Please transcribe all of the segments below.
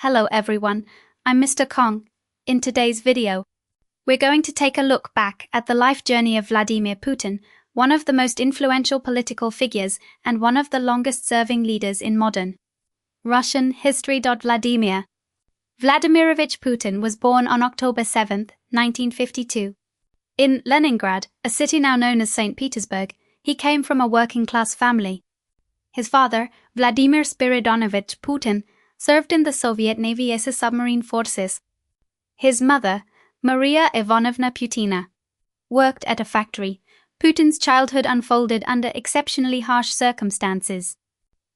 Hello everyone, I'm Mr. Khổng. In today's video, we're going to take a look back at the life journey of Vladimir Putin, one of the most influential political figures and one of the longest-serving leaders in modern Russian history. Vladimir Vladimirovich Putin was born on October 7, 1952. In Leningrad, a city now known as St. Petersburg, he came from a working-class family. His father, Vladimir Spiridonovich Putin, served in the Soviet Navy as a submarine forces. His mother, Maria Ivanovna Putina, worked at a factory. Putin's childhood unfolded under exceptionally harsh circumstances.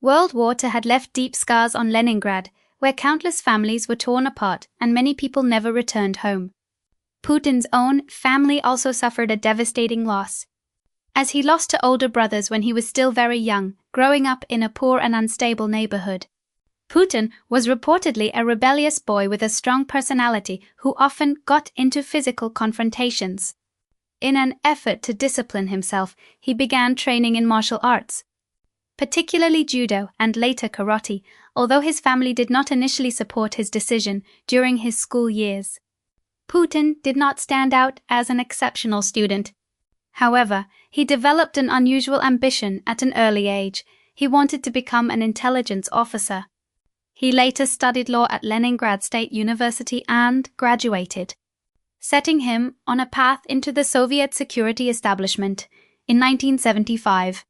World War II had left deep scars on Leningrad, where countless families were torn apart and many people never returned home. Putin's own family also suffered a devastating loss, as he lost to older brothers when he was still very young, growing up in a poor and unstable neighborhood. Putin was reportedly a rebellious boy with a strong personality who often got into physical confrontations. In an effort to discipline himself, he began training in martial arts, particularly judo and later karate, although his family did not initially support his decision during his school years. Putin did not stand out as an exceptional student. However, he developed an unusual ambition at an early age. He wanted to become an intelligence officer. He later studied law at Leningrad State University and graduated, setting him on a path into the Soviet security establishment. In 1975,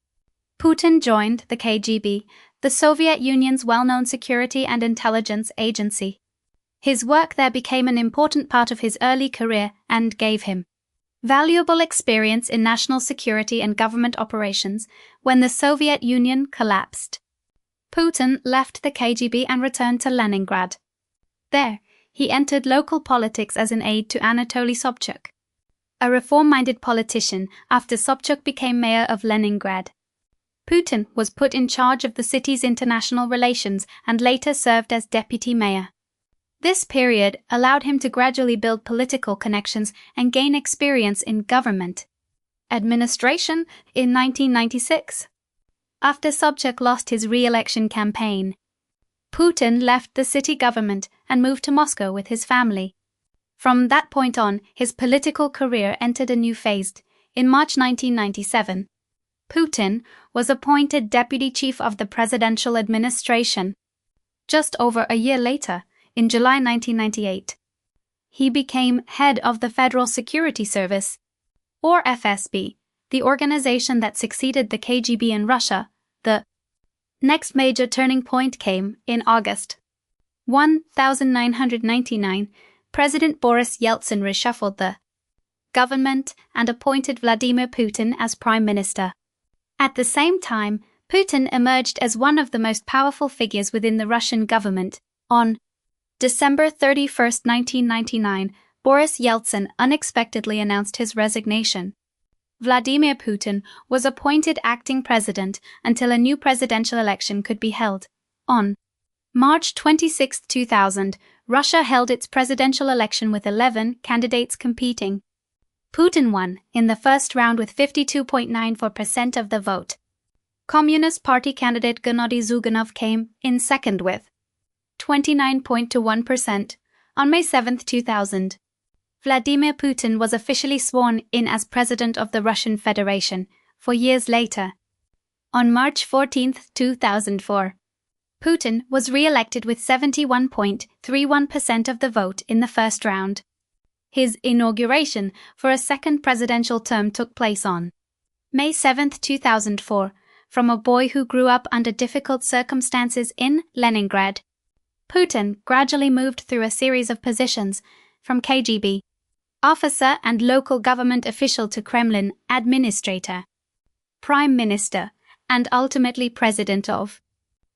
Putin joined the KGB, the Soviet Union's well-known security and intelligence agency. His work there became an important part of his early career and gave him valuable experience in national security and government operations when the Soviet Union collapsed. Putin left the KGB and returned to Leningrad. There, he entered local politics as an aide to Anatoly Sobchak, a reform-minded politician, after Sobchak became mayor of Leningrad. Putin was put in charge of the city's international relations and later served as deputy mayor. This period allowed him to gradually build political connections and gain experience in government administration. In 1996, after Sobchak lost his re-election campaign, Putin left the city government and moved to Moscow with his family. From that point on, his political career entered a new phase. In March 1997, Putin was appointed deputy chief of the presidential administration. Just over a year later, in July 1998, he became head of the Federal Security Service, or FSB, the organization that succeeded the KGB in Russia. The next major turning point came in August 1999. President Boris Yeltsin reshuffled the government and appointed Vladimir Putin as prime minister. At the same time, Putin emerged as one of the most powerful figures within the Russian government. On December 31, 1999, Boris Yeltsin unexpectedly announced his resignation. Vladimir Putin was appointed acting president until a new presidential election could be held. On March 26, 2000, Russia held its presidential election with 11 candidates competing. Putin won in the first round with 52.94% of the vote. Communist Party candidate Gennady Zyuganov came in second with 29.21%. On May 7, 2000, Vladimir Putin was officially sworn in as President of the Russian Federation. 4 years later, on March 14, 2004, Putin was re-elected with 71.31% of the vote in the first round. His inauguration for a second presidential term took place on May 7, 2004. From a boy who grew up under difficult circumstances in Leningrad, Putin gradually moved through a series of positions, from KGB officer and local government official to Kremlin administrator, prime minister, and ultimately president of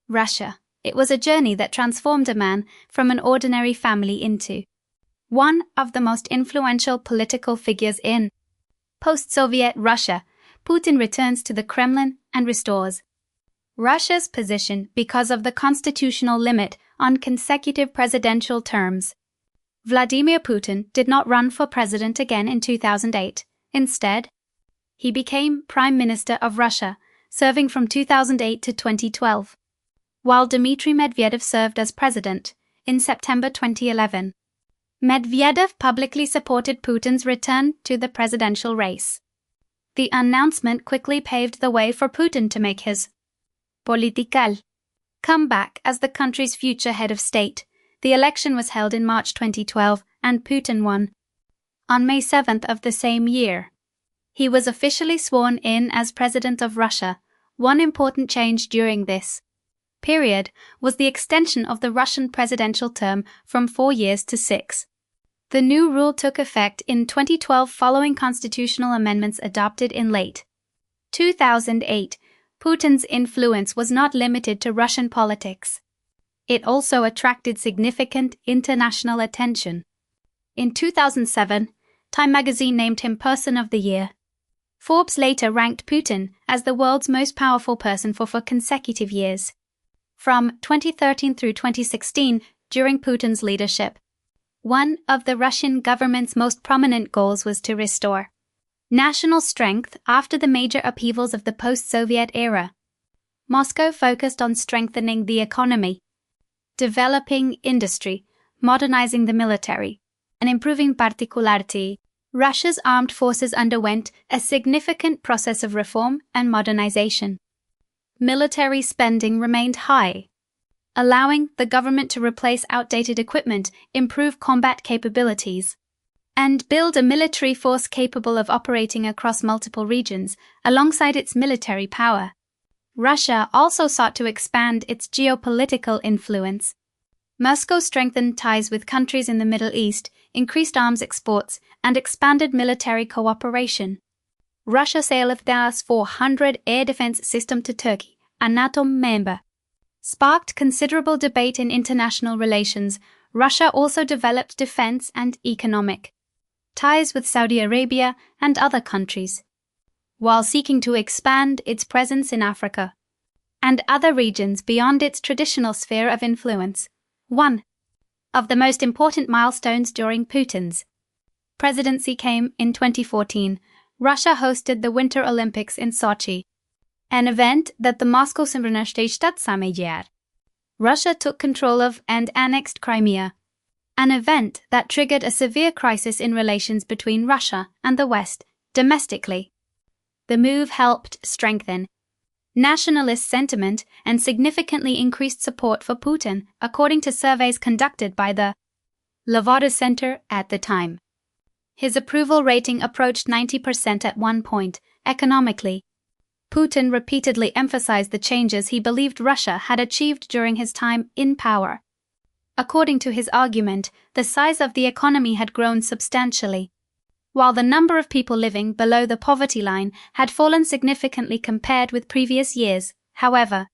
Russia. It was a journey that transformed a man from an ordinary family into one of the most influential political figures in post-Soviet Russia. Putin returns to the Kremlin and restores Russia's position because of the constitutional limit on consecutive presidential terms. Vladimir Putin did not run for president again in 2008. Instead, he became Prime Minister of Russia, serving from 2008 to 2012. While Dmitry Medvedev served as president, in September 2011. Medvedev publicly supported Putin's return to the presidential race. The announcement quickly paved the way for Putin to make his political comeback as the country's future head of state. The election was held in March 2012, and Putin won. On May 7th of the same year, he was officially sworn in as President of Russia. One important change during this period was the extension of the Russian presidential term from 4 years to 6. The new rule took effect in 2012 following constitutional amendments adopted in late 2008. Putin's influence was not limited to Russian politics. It also attracted significant international attention. In 2007, Time magazine named him Person of the Year. Forbes later ranked Putin as the world's most powerful person for 4 consecutive years, from 2013 through 2016, during Putin's leadership. One of the Russian government's most prominent goals was to restore national strength after the major upheavals of the post-Soviet era. Moscow focused on strengthening the economy, developing industry, modernizing the military, and improving particularity. Russia's armed forces underwent a significant process of reform and modernization. Military spending remained high, allowing the government to replace outdated equipment, improve combat capabilities, and build a military force capable of operating across multiple regions alongside its military power. Russia also sought to expand its geopolitical influence. Moscow strengthened ties with countries in the Middle East, increased arms exports, and expanded military cooperation. Russia's sale of the S-400 air defense system to Turkey, a NATO member, sparked considerable debate in international relations. Russia also developed defense and economic ties with Saudi Arabia and other countries, while seeking to expand its presence in Africa and other regions beyond its traditional sphere of influence. One of the most important milestones during Putin's presidency came in 2014. Russia hosted the Winter Olympics in Sochi, an event that the Moscow Symphony State. Russia took control of and annexed Crimea, an event that triggered a severe crisis in relations between Russia and the West domestically. The move helped strengthen nationalist sentiment and significantly increased support for Putin, according to surveys conducted by the Levada Center at the time. His approval rating approached 90% at one point. Economically, Putin repeatedly emphasized the changes he believed Russia had achieved during his time in power. According to his argument, the size of the economy had grown substantially, while the number of people living below the poverty line had fallen significantly compared with previous years. However,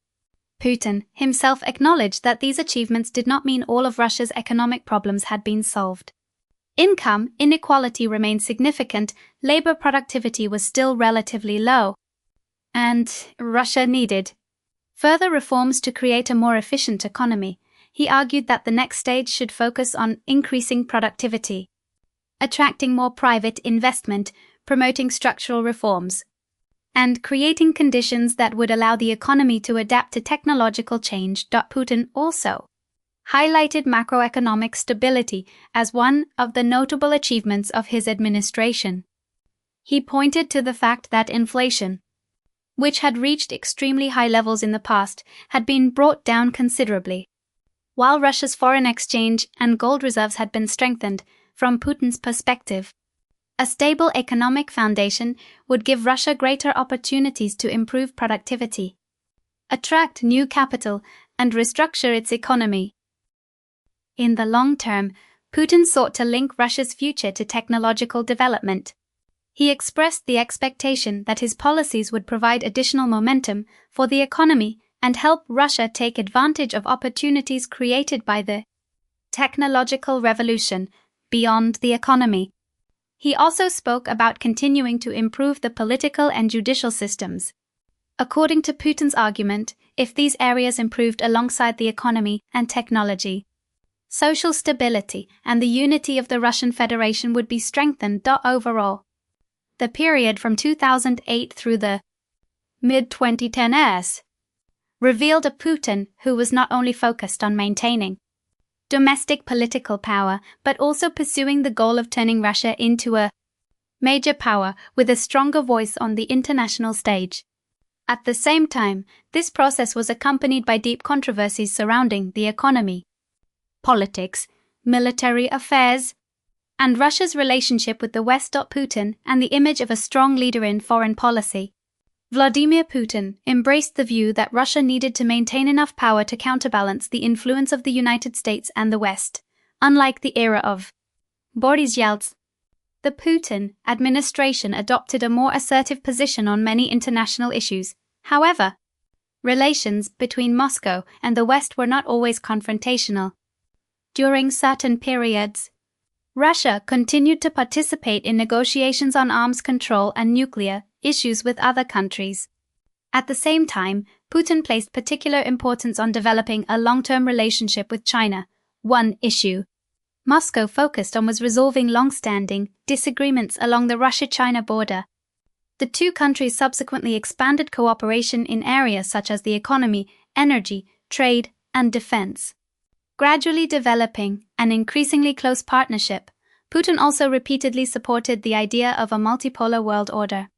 Putin himself acknowledged that these achievements did not mean all of Russia's economic problems had been solved. Income inequality remained significant, labor productivity was still relatively low, and Russia needed further reforms to create a more efficient economy. He argued that the next stage should focus on increasing productivity, attracting more private investment, promoting structural reforms, and creating conditions that would allow the economy to adapt to technological change. Putin also highlighted macroeconomic stability as one of the notable achievements of his administration. He pointed to the fact that inflation, which had reached extremely high levels in the past, had been brought down considerably, while Russia's foreign exchange and gold reserves had been strengthened. From Putin's perspective, a stable economic foundation would give Russia greater opportunities to improve productivity, attract new capital, and restructure its economy. In the long term, Putin sought to link Russia's future to technological development. He expressed the expectation that his policies would provide additional momentum for the economy and help Russia take advantage of opportunities created by the technological revolution beyond the economy. He also spoke about continuing to improve the political and judicial systems. According to Putin's argument, if these areas improved alongside the economy and technology, social stability and the unity of the Russian Federation would be strengthened. Overall, the period from 2008 through the mid-2010s revealed a Putin who was not only focused on maintaining domestic political power, but also pursuing the goal of turning Russia into a major power with a stronger voice on the international stage. At the same time, this process was accompanied by deep controversies surrounding the economy, politics, military affairs, and Russia's relationship with the West. Putin and the image of a strong leader in foreign policy. Vladimir Putin embraced the view that Russia needed to maintain enough power to counterbalance the influence of the United States and the West, unlike the era of Boris Yeltsin. The Putin administration adopted a more assertive position on many international issues. However, relations between Moscow and the West were not always confrontational. During certain periods, Russia continued to participate in negotiations on arms control and nuclear issues with other countries. At the same time, Putin placed particular importance on developing a long-term relationship with China. One issue Moscow focused on was resolving long-standing disagreements along the Russia-China border. The two countries subsequently expanded cooperation in areas such as the economy, energy, trade, and defense. Gradually developing an increasingly close partnership, Putin also repeatedly supported the idea of a multipolar world order,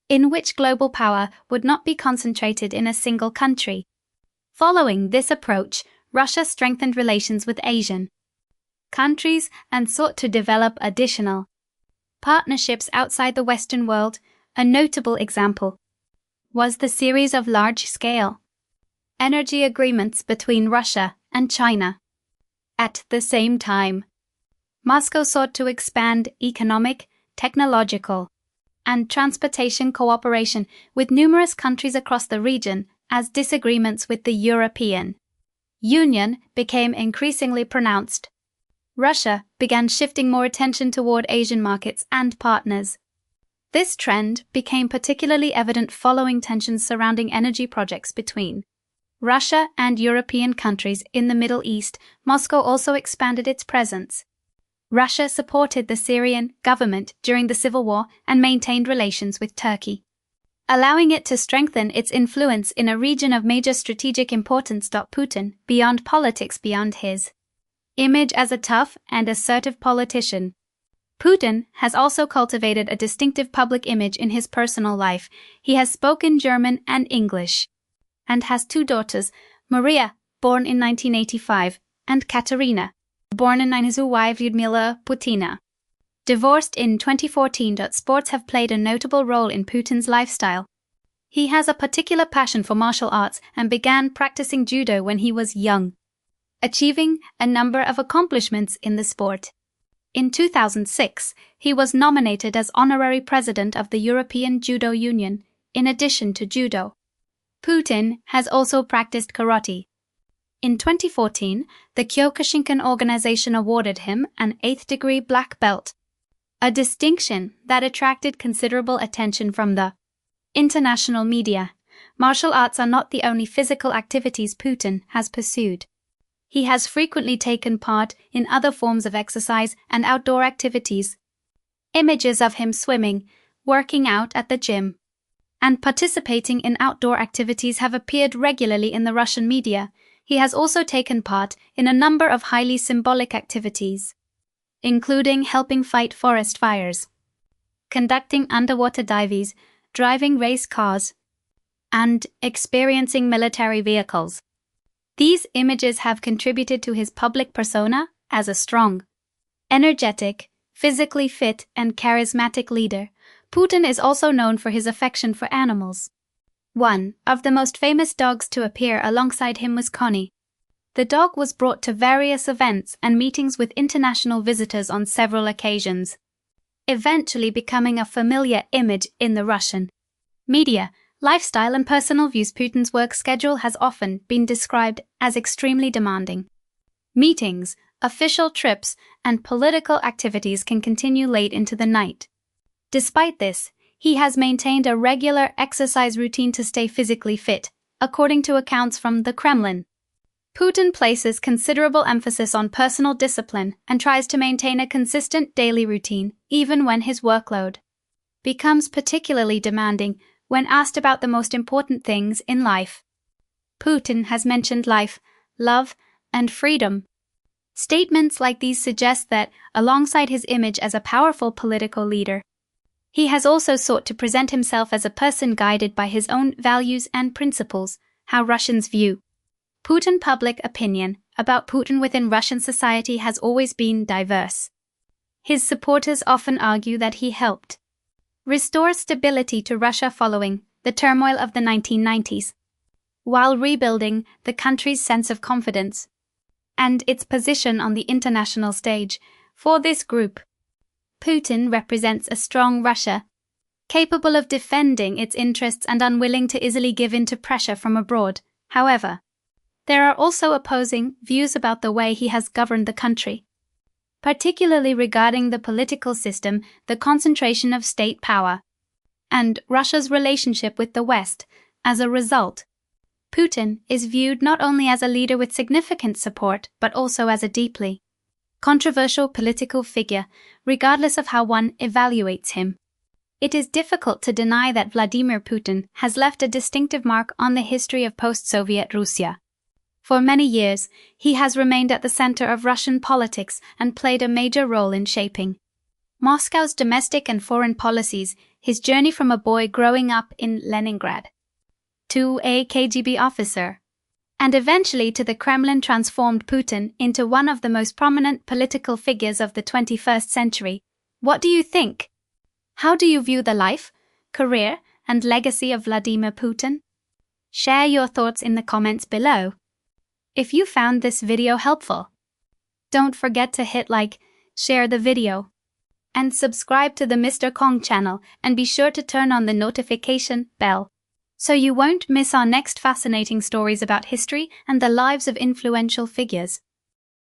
in which global power would not be concentrated in a single country. Following this approach, Russia strengthened relations with Asian countries and sought to develop additional partnerships outside the Western world. A notable example was the series of large-scale energy agreements between Russia and China. At the same time, Moscow sought to expand economic, technological, and transportation cooperation with numerous countries across the region as disagreements with the European Union became increasingly pronounced. Russia began shifting more attention toward Asian markets and partners. This trend became particularly evident following tensions surrounding energy projects between Russia and European countries in the Middle East. Moscow also expanded its presence. Russia supported the Syrian government during the civil war and maintained relations with Turkey, allowing it to strengthen its influence in a region of major strategic importance. Putin, beyond politics, beyond his image as a tough and assertive politician, Putin has also cultivated a distinctive public image in his personal life. He has spoken German and English, and has two daughters, Maria, born in 1985, and Katerina, born in 19. His wife Lyudmila Putina, divorced in 2014. Sports have played a notable role in Putin's lifestyle. He has a particular passion for martial arts and began practicing judo when he was young, achieving a number of accomplishments in the sport. In 2006, he was nominated as honorary president of the European Judo Union, in addition to judo. Putin has also practiced karate. In 2014, the Kyokushinkan organization awarded him an 8th-degree black belt, a distinction that attracted considerable attention from the international media. Martial arts are not the only physical activities Putin has pursued. He has frequently taken part in other forms of exercise and outdoor activities. Images of him swimming, working out at the gym, and participating in outdoor activities have appeared regularly in the Russian media. He has also taken part in a number of highly symbolic activities, including helping fight forest fires, conducting underwater dives, driving race cars, and experiencing military vehicles. These images have contributed to his public persona as a strong, energetic, physically fit, and charismatic leader. Putin is also known for his affection for animals. One of the most famous dogs to appear alongside him was Connie. The dog was brought to various events and meetings with international visitors on several occasions, eventually becoming a familiar image in the Russian media, lifestyle, and personal views. Putin's work schedule has often been described as extremely demanding. Meetings, official trips, and political activities can continue late into the night. Despite this, he has maintained a regular exercise routine to stay physically fit, according to accounts from the Kremlin. Putin places considerable emphasis on personal discipline and tries to maintain a consistent daily routine, even when his workload becomes particularly demanding. When asked about the most important things in life, Putin has mentioned life, love, and freedom. Statements like these suggest that, alongside his image as a powerful political leader, he has also sought to present himself as a person guided by his own values and principles. How Russians view Putin. Public opinion about Putin within Russian society has always been diverse. His supporters often argue that he helped restore stability to Russia following the turmoil of the 1990s, while rebuilding the country's sense of confidence and its position on the international stage. For this group, Putin represents a strong Russia, capable of defending its interests and unwilling to easily give in to pressure from abroad. However, there are also opposing views about the way he has governed the country, particularly regarding the political system, the concentration of state power, and Russia's relationship with the West. As a result, Putin is viewed not only as a leader with significant support, but also as a deeply controversial political figure, regardless of how one evaluates him. It is difficult to deny that Vladimir Putin has left a distinctive mark on the history of post-Soviet Russia. For many years, he has remained at the center of Russian politics and played a major role in shaping Moscow's domestic and foreign policies. His journey from a boy growing up in Leningrad to a KGB officer, and eventually to the Kremlin, transformed Putin into one of the most prominent political figures of the 21st century. What do you think? How do you view the life, career, and legacy of Vladimir Putin? Share your thoughts in the comments below. If you found this video helpful, don't forget to hit like, share the video, and subscribe to the Mr. Khổng channel, and be sure to turn on the notification bell so you won't miss our next fascinating stories about history and the lives of influential figures.